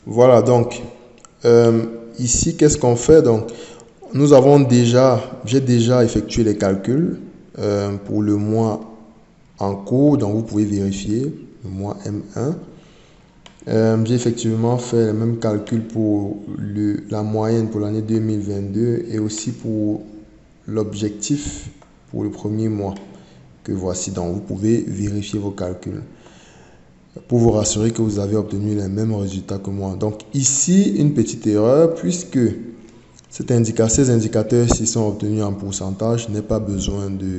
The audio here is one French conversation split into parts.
Voilà, donc ici, qu'est-ce qu'on fait? Donc, j'ai déjà effectué les calculs pour le mois en cours, donc vous pouvez vérifier le mois M1. J'ai effectivement fait le même calcul pour la moyenne pour l'année 2022 et aussi pour l'objectif pour le premier mois que voici. Donc, vous pouvez vérifier vos calculs pour vous rassurer que vous avez obtenu les mêmes résultats que moi. Donc, ici, une petite erreur puisque ces indicateurs-ci sont obtenus en pourcentage. Je n'ai pas besoin de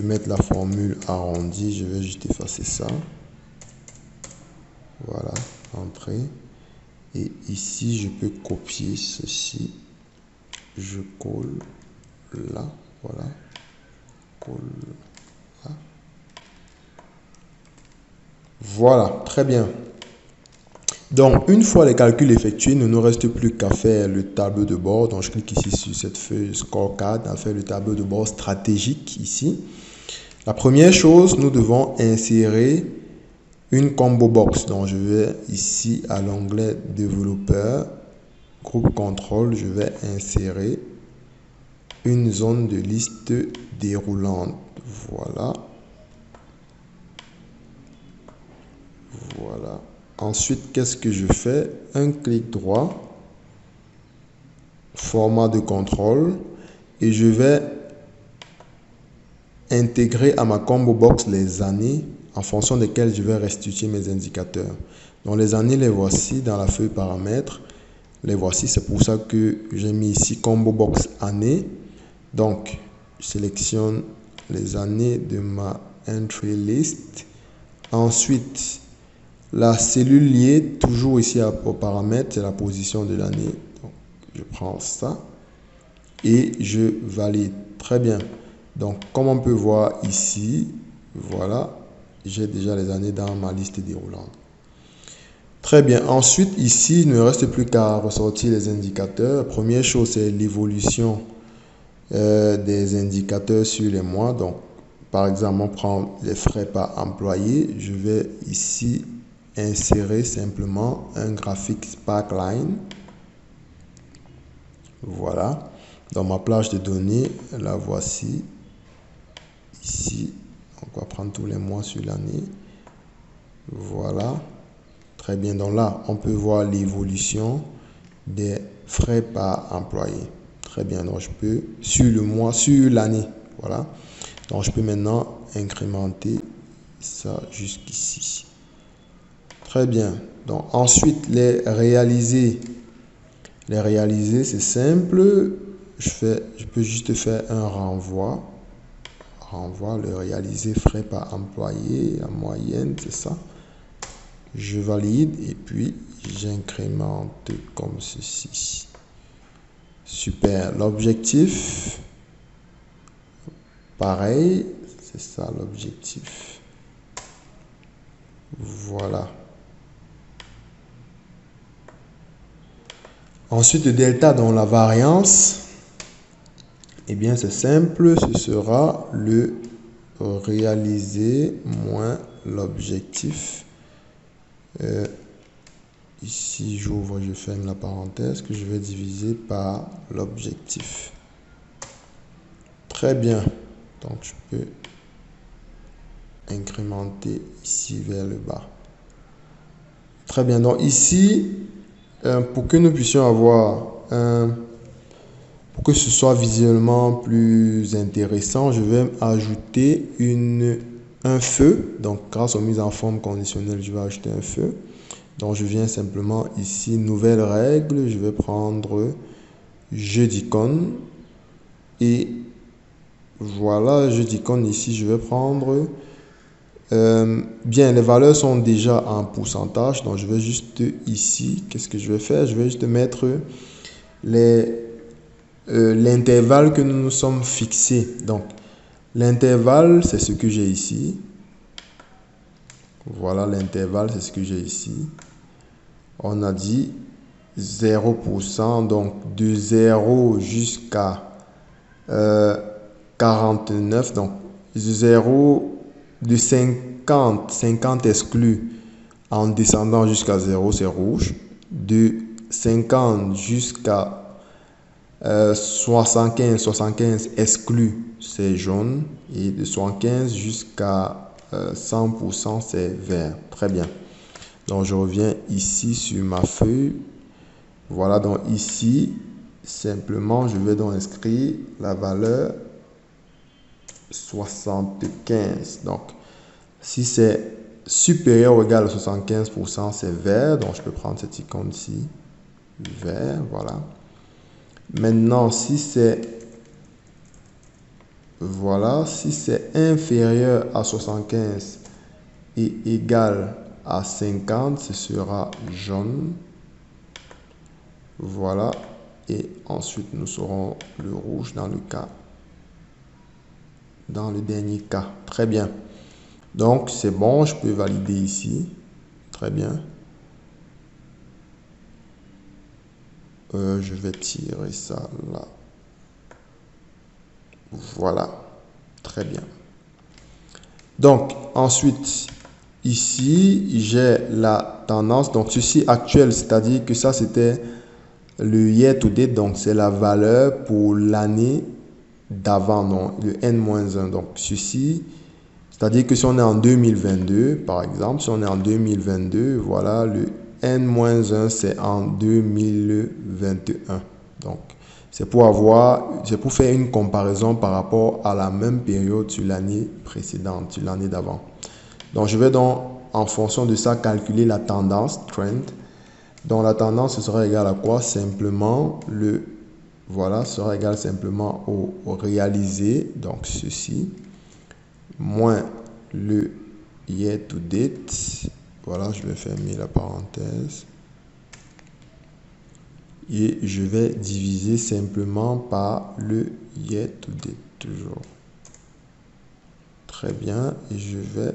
mettre la formule arrondie. Je vais juste effacer ça. Voilà, entrée. Et ici, je peux copier ceci. Je colle là. Voilà. Colle là. Voilà, très bien. Donc, une fois les calculs effectués, il ne nous reste plus qu'à faire le tableau de bord. Donc, je clique ici sur cette feuille scorecard, à faire le tableau de bord stratégique ici. La première chose, nous devons insérer une combo box. Donc, je vais ici à l'onglet développeur, groupe contrôle, je vais insérer une zone de liste déroulante. Voilà. Voilà. Ensuite, qu'est-ce que je fais? Un clic droit, format de contrôle, et je vais intégrer à ma combo box les années en fonction desquelles je vais restituer mes indicateurs. Donc les années, les voici dans la feuille paramètres. Les voici, c'est pour ça que j'ai mis ici combo box année. Donc, je sélectionne les années de ma entry list. Ensuite, la cellule liée, toujours ici au paramètre, c'est la position de l'année. Donc, je prends ça et je valide. Très bien. Donc, comme on peut voir ici, voilà, j'ai déjà les années dans ma liste déroulante. Très bien. Ensuite, ici, il ne reste plus qu'à ressortir les indicateurs. Première chose, c'est l'évolution des indicateurs sur les mois. Donc, par exemple, on prend les frais par employé. Je vais ici insérer simplement un graphique Sparkline. Voilà. Dans ma plage de données, la voici. Ici, on va prendre tous les mois sur l'année. Voilà. Très bien. Donc là, on peut voir l'évolution des frais par employé. Très bien. Donc, je peux, sur le mois, sur l'année. Voilà. Donc, je peux maintenant incrémenter ça jusqu'ici. Très bien. Donc, ensuite, les réaliser, c'est simple. Je peux juste faire un renvoi. Le réaliser frais par employé, la moyenne, c'est ça. Je valide et puis j'incrémente comme ceci. Super. L'objectif, pareil, c'est ça l'objectif. Voilà. Ensuite, le delta dans la variance, eh bien c'est simple, ce sera le réalisé moins l'objectif. Ici, j'ouvre, je ferme la parenthèse que je vais diviser par l'objectif. Très bien. Donc, je peux incrémenter ici vers le bas. Très bien. Donc, ici, pour que nous puissions avoir pour que ce soit visuellement plus intéressant, je vais ajouter un feu. Donc, grâce aux mises en forme conditionnelles, je vais ajouter un feu. Donc, je viens simplement ici, nouvelle règle. Je vais prendre jeu d'icône. Et voilà, jeu d'icône ici, je vais prendre... bien, les valeurs sont déjà en pourcentage. Donc, je vais juste ici, qu'est-ce que je vais faire? Je vais juste mettre l'intervalle que nous nous sommes fixés. Donc, l'intervalle, c'est ce que j'ai ici. Voilà, l'intervalle, c'est ce que j'ai ici. On a dit 0%, donc de 0 jusqu'à 49. Donc, 0 de 50 exclu en descendant jusqu'à 0, c'est rouge. De 50 jusqu'à 75 exclu, c'est jaune. Et de 75 jusqu'à 100%, c'est vert. Très bien. Donc, je reviens ici sur ma feuille. Voilà, donc ici, simplement, je vais donc inscrire la valeur 75. Donc, si c'est supérieur ou égal à 75%, c'est vert. Donc, je peux prendre cette icône ici, vert, voilà. Maintenant, si c'est voilà, si c'est inférieur à 75 et égal à 50, ce sera jaune. Voilà. Et ensuite, nous serons le rouge dans le dernier cas. Très bien. Donc, c'est bon, je peux valider ici. Très bien. Je vais tirer ça là. Voilà. Très bien. Donc, ensuite, ici, j'ai la tendance. Donc, ceci actuel, c'est-à-dire que ça, c'était le year to date. Donc, c'est la valeur pour l'année d'avant, non, le N-1. Donc, ceci, c'est-à-dire que si on est en 2022, par exemple, si on est en 2022, voilà, le N-1, c'est en 2021. Donc, c'est pour faire une comparaison par rapport à la même période sur l'année précédente, sur l'année d'avant. Donc, je vais donc, en fonction de ça, calculer la tendance, trend. Donc, la tendance, ce sera égal à quoi? Simplement, voilà, sera égal simplement au réalisé, donc ceci, moins le year to date. Voilà, je vais fermer la parenthèse. Et je vais diviser simplement par le year to date, toujours. Très bien, et je vais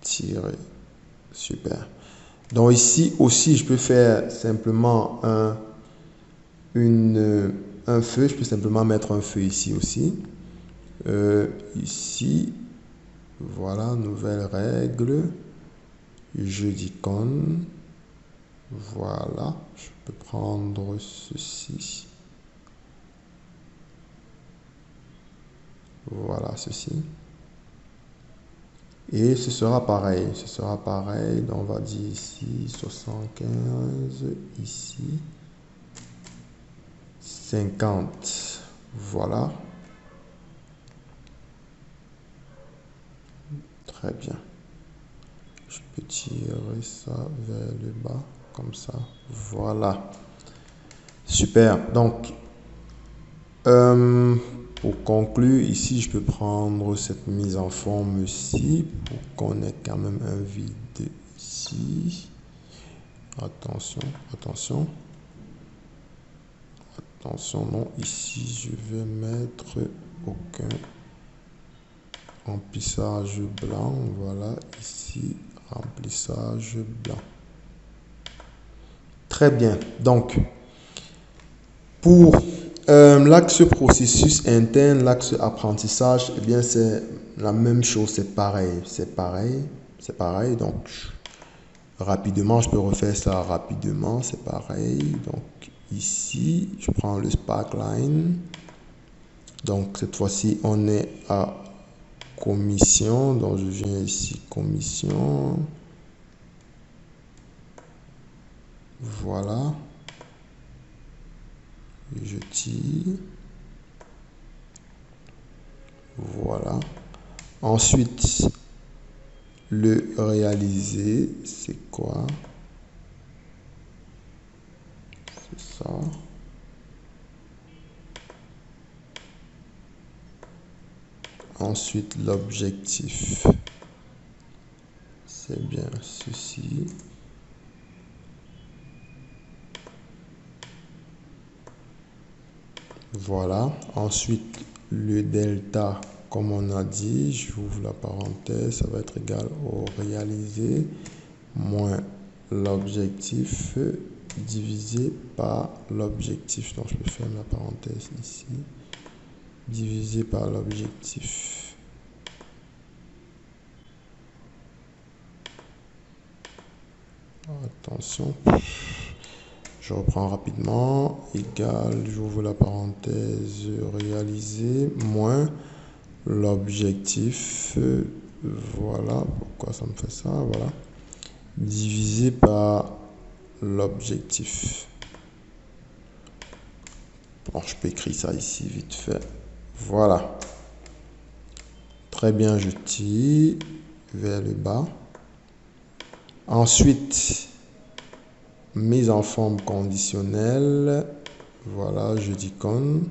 tirer. Super. Donc ici aussi, je peux faire simplement un feu. Je peux simplement mettre un feu ici aussi. Ici, voilà, nouvelle règle. Jeu d'icône. Voilà, je peux prendre ceci. Voilà, ceci. Et ce sera pareil. Ce sera pareil. Donc, on va dire ici 75. Ici 50. Voilà. Très bien. Je peux tirer ça vers le bas. Comme ça. Voilà. Super. Donc, pour conclure, ici, je peux prendre cette mise en forme ici pour qu'on ait quand même un vide ici. Attention, attention. Attention, non. Ici, je vais mettre aucun remplissage blanc. Voilà, ici, remplissage blanc. Très bien. Donc, pour l'axe processus interne, l'axe apprentissage, eh bien, c'est la même chose, c'est pareil. C'est pareil. C'est pareil. Donc, rapidement, je peux refaire ça rapidement. C'est pareil. Donc, ici, je prends le sparkline. Donc, cette fois-ci, on est à commission. Donc, je viens ici, commission. Voilà. Je tire. Voilà. Ensuite, le réaliser, c'est quoi? C'est ça. Ensuite, l'objectif, c'est bien ceci. Voilà. Ensuite, le delta, comme on a dit, j'ouvre la parenthèse, ça va être égal au réalisé moins l'objectif divisé par l'objectif. Donc, je peux faire la parenthèse ici. Divisé par l'objectif. Attention. Je reprends rapidement. Égal, j'ouvre la parenthèse, réaliser, moins l'objectif. Voilà, pourquoi ça me fait ça? Voilà. Divisé par l'objectif. Bon, je peux écrire ça ici vite fait. Voilà. Très bien, je tire vers le bas. Ensuite, mise en forme conditionnelle. Voilà, je d'icône.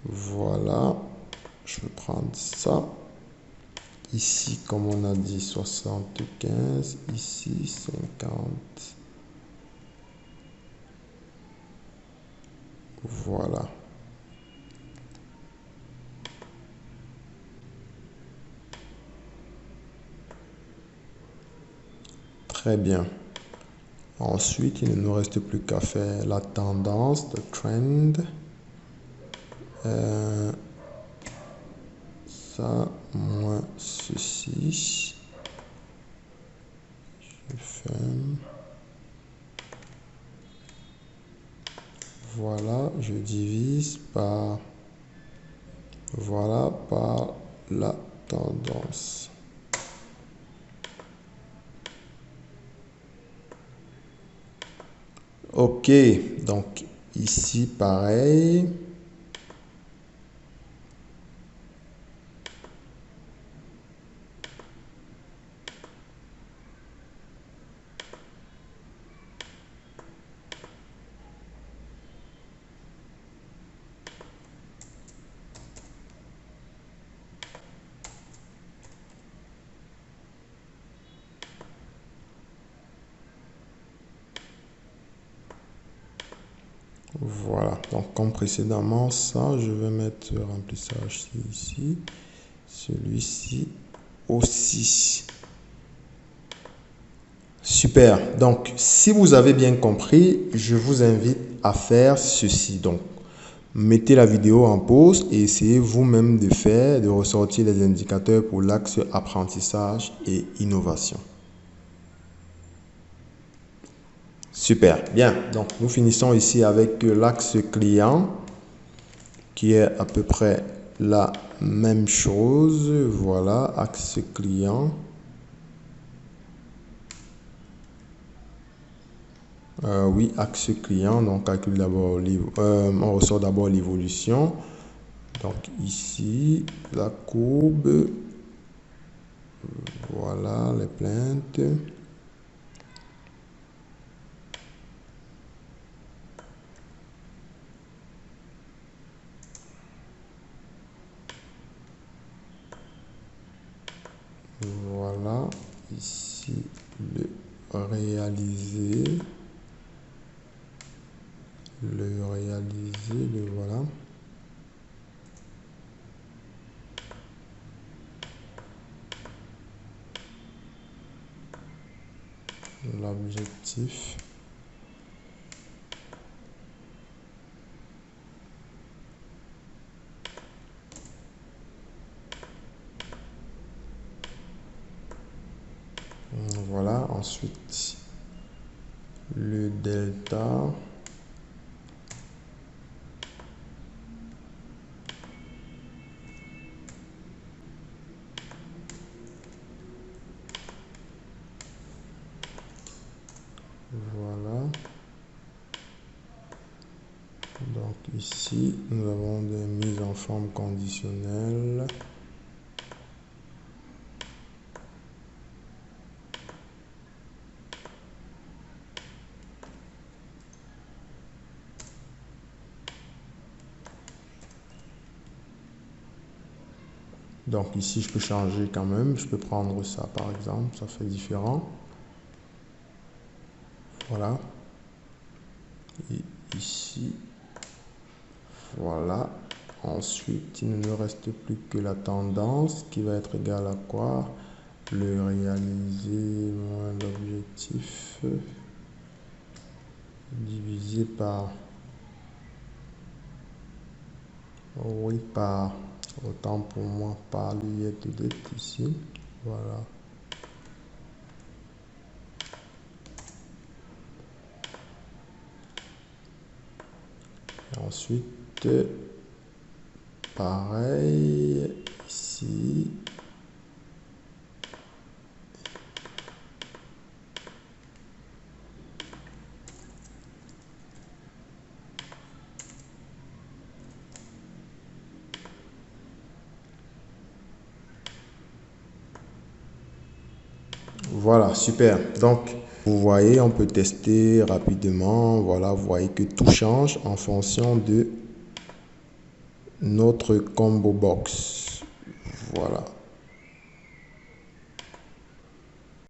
Voilà. Je vais prendre ça. Ici, comme on a dit, 75. Ici, 50. Voilà. Très bien. Ensuite, il ne nous reste plus qu'à faire la tendance, le trend. Ça, moins ceci. Je ferme. Voilà, je divise par, voilà, par la tendance. Ok, donc ici pareil. Voilà, donc comme précédemment, ça, je vais mettre remplissage ici, celui-ci aussi. Super, donc si vous avez bien compris, je vous invite à faire ceci. Donc, mettez la vidéo en pause et essayez vous-même de faire, de ressortir les indicateurs pour l'axe apprentissage et innovation. Super, bien. Donc, nous finissons ici avec l'axe client qui est à peu près la même chose. Voilà, axe client. Oui, axe client. Donc, calcule d'abord, on ressort d'abord l'évolution. Donc, ici, la courbe. Voilà, les plaintes. Voilà, ici le réaliser, le voilà. L'objectif. Voilà, ensuite le delta. Voilà. Donc ici, nous avons des mises en forme conditionnelle. Donc ici, je peux changer quand même. Je peux prendre ça par exemple, ça fait différent. Voilà. Et ici, voilà. Ensuite, il ne nous reste plus que la tendance qui va être égale à quoi? Le réaliser moins l'objectif divisé par, oui, par, autant pour moi, par l'IET ici. Voilà. Et ensuite, pareil, ici. Voilà, super. Donc, vous voyez, on peut tester rapidement. Voilà, vous voyez que tout change en fonction de notre combo box. Voilà.